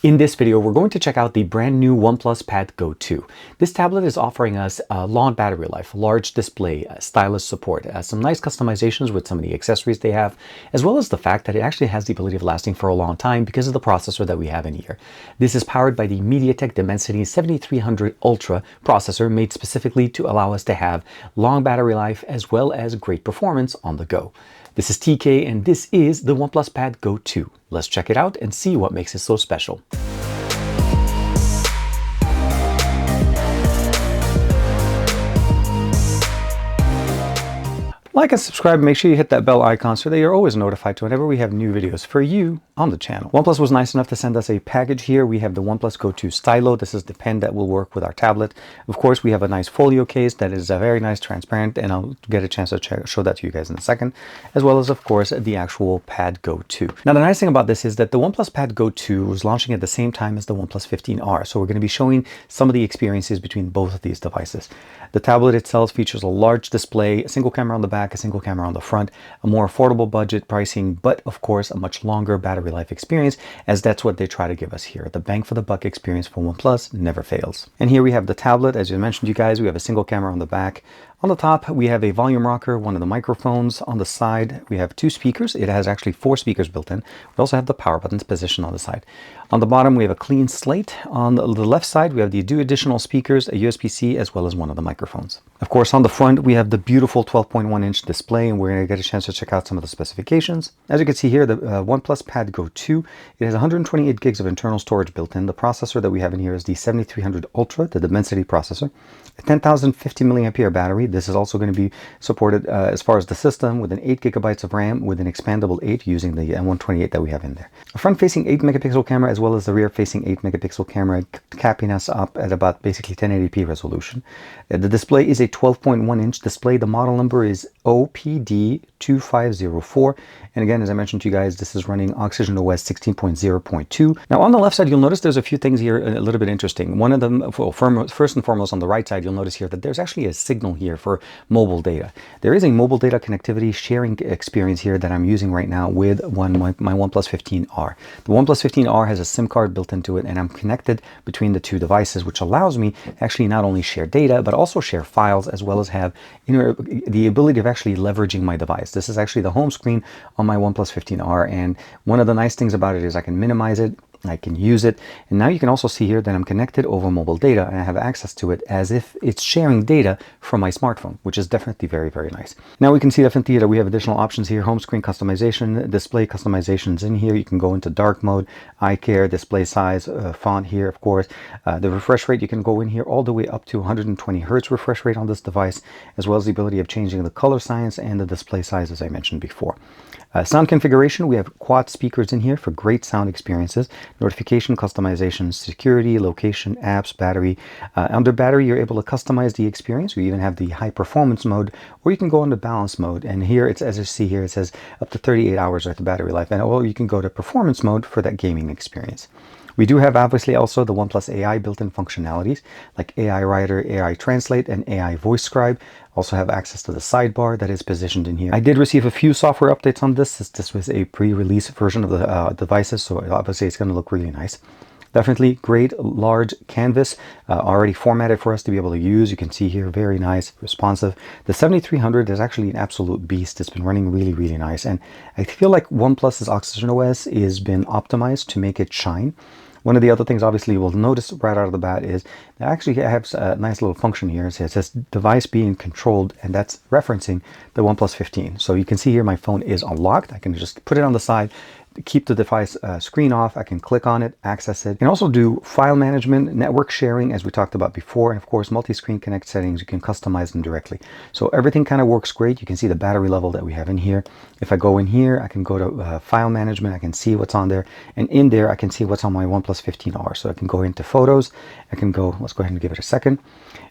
In this video, we're going to check out the brand new OnePlus Pad Go 2. This tablet is offering us a long battery life, large display, stylus support, some nice customizations with some of the accessories they have, as well as the fact that it actually has the ability of lasting for a long time because of the processor that we have in here. This is powered by the MediaTek Dimensity 7300 Ultra processor made specifically to allow us to have long battery life as well as great performance on the go. This is TK and this is the OnePlus Pad Go 2. Let's check it out and see what makes it so special. Like and subscribe, make sure you hit that bell icon so that you're always notified to whenever we have new videos for you on the channel. OnePlus was nice enough to send us a package here. We have the OnePlus Go 2 Stylo. This is the pen that will work with our tablet. Of course, we have a nice folio case that is very nice, transparent, and I'll get a chance to show that to you guys in a second, as well as, of course, the actual Pad Go 2. Now, the nice thing about this is that the OnePlus Pad Go 2 was launching at the same time as the OnePlus 15R, so we're going to be showing some of the experiences between both of these devices. The tablet itself features a large display, a single camera on the back, a single camera on the front, a more affordable budget pricing, but of course a much longer battery life experience, as that's what they try to give us here. The bang for the buck experience for OnePlus never fails. And here we have the tablet. As I mentioned to you guys, we have a single camera on the back. On the top, we have a volume rocker, one of the microphones. On the side, we have two speakers. It has actually 4 speakers built in. We also have the power buttons positioned on the side. On the bottom, we have a clean slate. On the left side, we have the 2 additional speakers, a USB-C, as well as one of the microphones. Of course, on the front, we have the beautiful 12.1-inch display, and we're going to get a chance to check out some of the specifications. As you can see here, the OnePlus Pad Go 2, it has 128 gigs of internal storage built in. The processor that we have in here is the 7300 Ultra, the Dimensity processor, a 10,050 milliampere battery. This is also going to be supported as far as the system with an 8 gigabytes of RAM with an expandable 8 using the M128 that we have in there. A front-facing 8 megapixel camera as well as the rear-facing 8 megapixel camera, capping us up at about basically 1080p resolution. The display is a 12.1-inch display. The model number is OPD2504. And again, as I mentioned to you guys, this is running Oxygen OS 16.0.2. Now on the left side, you'll notice there's a few things here a little bit interesting. One of them, well, first and foremost on the right side, you'll notice here that there's actually a signal here for mobile data. There is a mobile data connectivity sharing experience here that I'm using right now with my OnePlus 15R. The OnePlus 15R has a SIM card built into it, and I'm connected between the two devices, which allows me to actually not only share data, but also share files, as well as have the ability of actually leveraging my device. This is actually the home screen on my OnePlus 15R, and one of the nice things about it is I can minimize it, I can use it, and now you can also see here that I'm connected over mobile data and I have access to it as if it's sharing data from my smartphone, which is definitely very, very nice. Now we can see definitely that we have additional options here: home screen customization, display customizations in here. You can go into dark mode, eye care, display size, font here, of course. The refresh rate, you can go in here all the way up to 120 Hertz refresh rate on this device, as well as the ability of changing the color science and the display size, as I mentioned before. Sound configuration, we have quad speakers in here for great sound experiences. Notification, customization, security, location, apps, battery. Under battery, you're able to customize the experience. We even have the high performance mode, or you can go into balance mode. And here, it's, as you see here, it says up to 38 hours worth of battery life. And or you can go to performance mode for that gaming experience. We do have obviously also the OnePlus AI built-in functionalities like AI Writer, AI Translate, and AI Voice Scribe. Also have access to the sidebar that is positioned in here. I did receive a few software updates on this. This was a pre-release version of the devices, so obviously it's going to look really nice. Definitely great large canvas, already formatted for us to be able to use. You can see here, very nice, responsive. The 7300 is actually an absolute beast. It's been running really, really nice. And I feel like OnePlus's Oxygen OS has been optimized to make it shine. One of the other things, obviously, you will notice right out of the bat is they actually have a nice little function here. It says device being controlled, and that's referencing the OnePlus 15. So you can see here my phone is unlocked. I can just put it on the side, keep the device screen off. I can click on it, access it. You can also do file management, network sharing, as we talked about before, and of course multi-screen connect settings. You can customize them directly. So everything kind of works great. You can see the battery level that we have in here. If I go in here, I can go to file management. I can see what's on there, and in there I can see what's on my OnePlus 15R. So I can go into photos. I can go, let's go ahead and give it a second.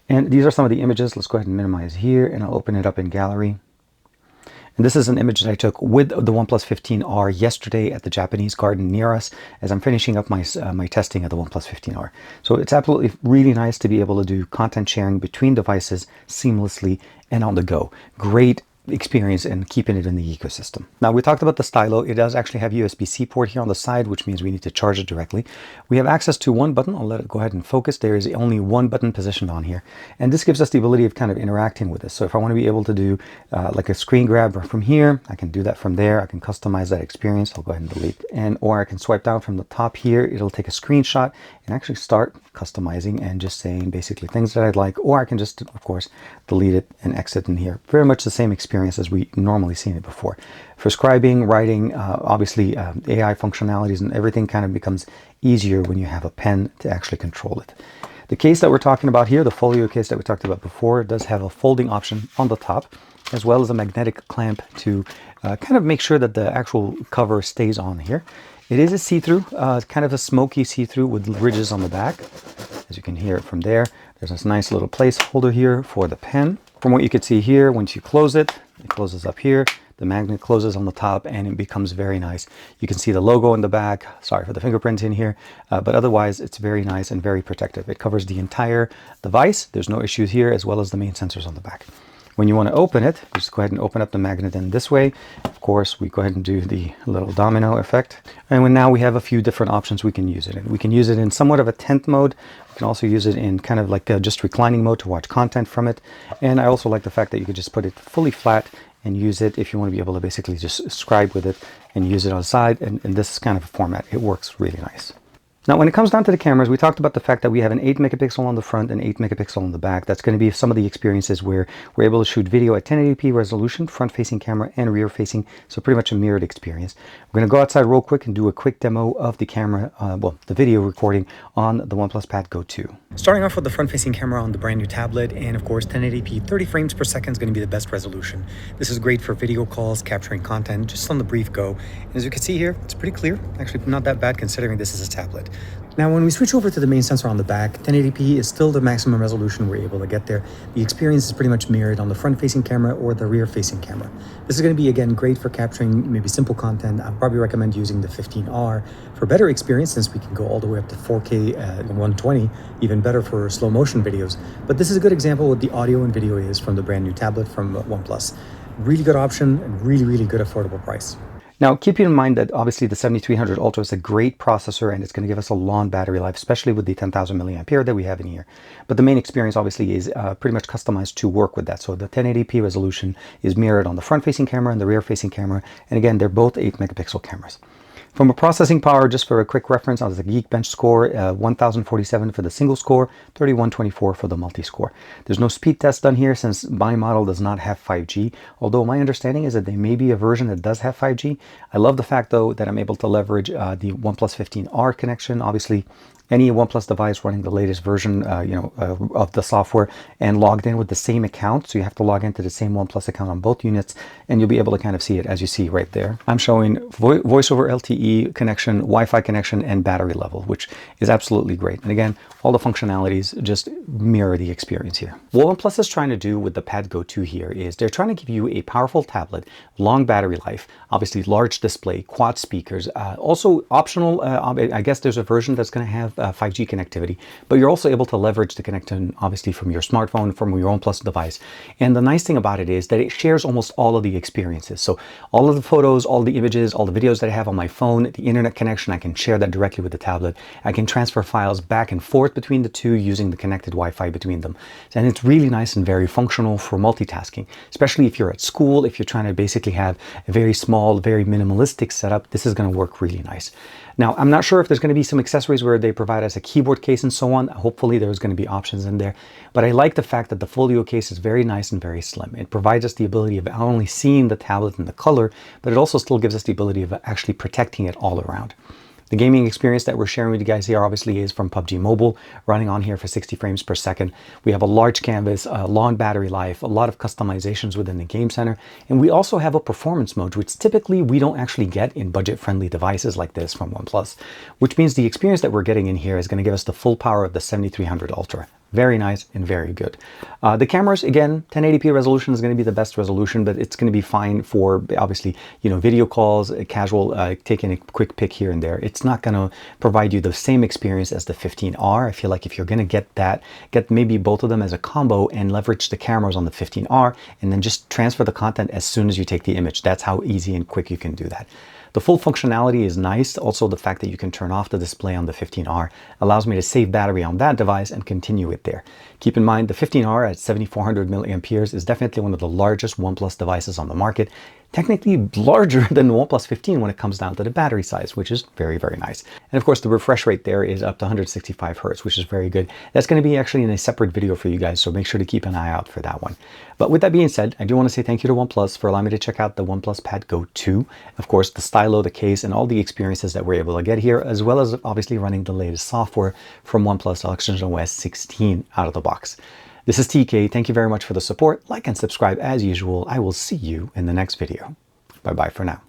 And these are some of the images. Let's go ahead and minimize here, and I'll open it up in gallery. And this is an image that I took with the OnePlus 15R yesterday at the Japanese garden near us as I'm finishing up my testing of the OnePlus 15R. So it's absolutely really nice to be able to do content sharing between devices seamlessly and on the go. Great experience and keeping it in the ecosystem. Now, we talked about the stylo. It does actually have USB-C port here on the side, which means we need to charge it directly. We have access to one button. I'll let it go ahead and focus. There is only one button positioned on here, and this gives us the ability of kind of interacting with this. So if I want to be able to do like a screen grab from here, I can do that from there. I can customize that experience. I'll go ahead and delete, or I can swipe down from the top here. It'll take a screenshot and actually start customizing and just saying basically things that I'd like, or I can just, of course, delete it and exit in here. Very much the same experience as we normally seen it before. For scribing, writing, obviously AI functionalities and everything kind of becomes easier when you have a pen to actually control it. The case that we're talking about here, the folio case that we talked about before, does have a folding option on the top, as well as a magnetic clamp to kind of make sure that the actual cover stays on here. It is a see-through, kind of a smoky see-through with ridges on the back. As you can hear it from there, there's this nice little placeholder here for the pen. From what you can see here, once you close it, it closes up here. The magnet closes on the top and it becomes very nice. You can see the logo in the back. Sorry for the fingerprint in here, but otherwise it's very nice and very protective. It covers the entire device. There's no issues here, as well as the main sensors on the back. When you want to open it, just go ahead and open up the magnet in this way. Of course, we go ahead and do the little domino effect. And now we have a few different options we can use it in. We can use it in somewhat of a tent mode. We can also use it in kind of like just reclining mode to watch content from it. And I also like the fact that you could just put it fully flat and use it if you want to be able to basically just scribe with it and use it on the side. And this kind of format, it works really nice. Now, when it comes down to the cameras, we talked about the fact that we have an 8 megapixel on the front and 8 megapixel on the back. That's going to be some of the experiences where we're able to shoot video at 1080p resolution, front-facing camera and rear-facing, so pretty much a mirrored experience. We're going to go outside real quick and do a quick demo of the camera, the video recording on the OnePlus Pad Go 2. Starting off with the front-facing camera on the brand new tablet, and of course 1080p 30 frames per second is going to be the best resolution. This is great for video calls, capturing content just on the brief go. And as you can see here, it's pretty clear. Actually, not that bad considering this is a tablet. Now, when we switch over to the main sensor on the back, 1080p is still the maximum resolution we're able to get there. The experience is pretty much mirrored on the front-facing camera or the rear-facing camera. This is going to be, again, great for capturing maybe simple content. I'd probably recommend using the 15R for better experience, since we can go all the way up to 4K at 120, even better for slow motion videos. But this is a good example what the audio and video is from the brand new tablet from OnePlus. Really good option and really, really good affordable price. Now, keeping in mind that obviously the 7300 Ultra is a great processor and it's going to give us a long battery life, especially with the 10,000 milliampere that we have in here. But the main experience obviously is pretty much customized to work with that. So the 1080p resolution is mirrored on the front-facing camera and the rear-facing camera. And again, they're both 8 megapixel cameras. From a processing power, just for a quick reference, on the Geekbench score, 1047 for the single score, 3124 for the multi-score. There's no speed test done here since my model does not have 5G, although my understanding is that there may be a version that does have 5G. I love the fact, though, that I'm able to leverage the OnePlus 15R connection. Obviously, any OnePlus device running the latest version of the software and logged in with the same account. So you have to log into the same OnePlus account on both units, and you'll be able to kind of see it as you see right there. I'm showing voice over LTE connection, Wi-Fi connection, and battery level, which is absolutely great. And again, all the functionalities just mirror the experience here. What OnePlus is trying to do with the Pad Go 2 here is they're trying to give you a powerful tablet, long battery life, obviously large display, quad speakers, also optional. I guess there's a version that's going to have 5G connectivity, but you're also able to leverage the connection obviously from your smartphone, from your OnePlus device. And the nice thing about it is that it shares almost all of the experiences. So all of the photos, all the images, all the videos that I have on my phone, the internet connection, I can share that directly with the tablet. I can transfer files back and forth between the two using the connected Wi-Fi between them. And it's really nice and very functional for multitasking, especially if you're at school, if you're trying to basically have a very small, very minimalistic setup. This is going to work really nice. Now, I'm not sure if there's going to be some accessories where they provide us a keyboard case and so on. Hopefully there's going to be options in there, but I like the fact that the folio case is very nice and very slim. It provides us the ability of not only seeing the tablet in the color, but it also still gives us the ability of actually protecting it all around. The gaming experience that we're sharing with you guys here obviously is from PUBG Mobile, running on here for 60 frames per second. We have a large canvas, a long battery life, a lot of customizations within the game center, and we also have a performance mode, which typically we don't actually get in budget-friendly devices like this from OnePlus, which means the experience that we're getting in here is going to give us the full power of the 7300 Ultra. Very nice and very good. The cameras, again, 1080p resolution is going to be the best resolution, but it's going to be fine for, obviously, video calls, casual, taking a quick pic here and there. It's not going to provide you the same experience as the 15R. I feel like if you're going to get maybe both of them as a combo and leverage the cameras on the 15R and then just transfer the content as soon as you take the image. That's how easy and quick you can do that. The full functionality is nice. Also, the fact that you can turn off the display on the 15R allows me to save battery on that device and continue it there. Keep in mind, the 15R at 7400 milliamperes is definitely one of the largest OnePlus devices on the market. Technically larger than the OnePlus 15 when it comes down to the battery size, which is very, very nice. And of course, the refresh rate there is up to 165 Hertz, which is very good. That's going to be actually in a separate video for you guys, so make sure to keep an eye out for that one. But with that being said, I do want to say thank you to OnePlus for allowing me to check out the OnePlus Pad Go 2. Of course, the stylo, the case, and all the experiences that we're able to get here, as well as obviously running the latest software from OnePlus OxygenOS 16 out of the box. This is TK. Thank you very much for the support. Like and subscribe as usual. I will see you in the next video. Bye-bye for now.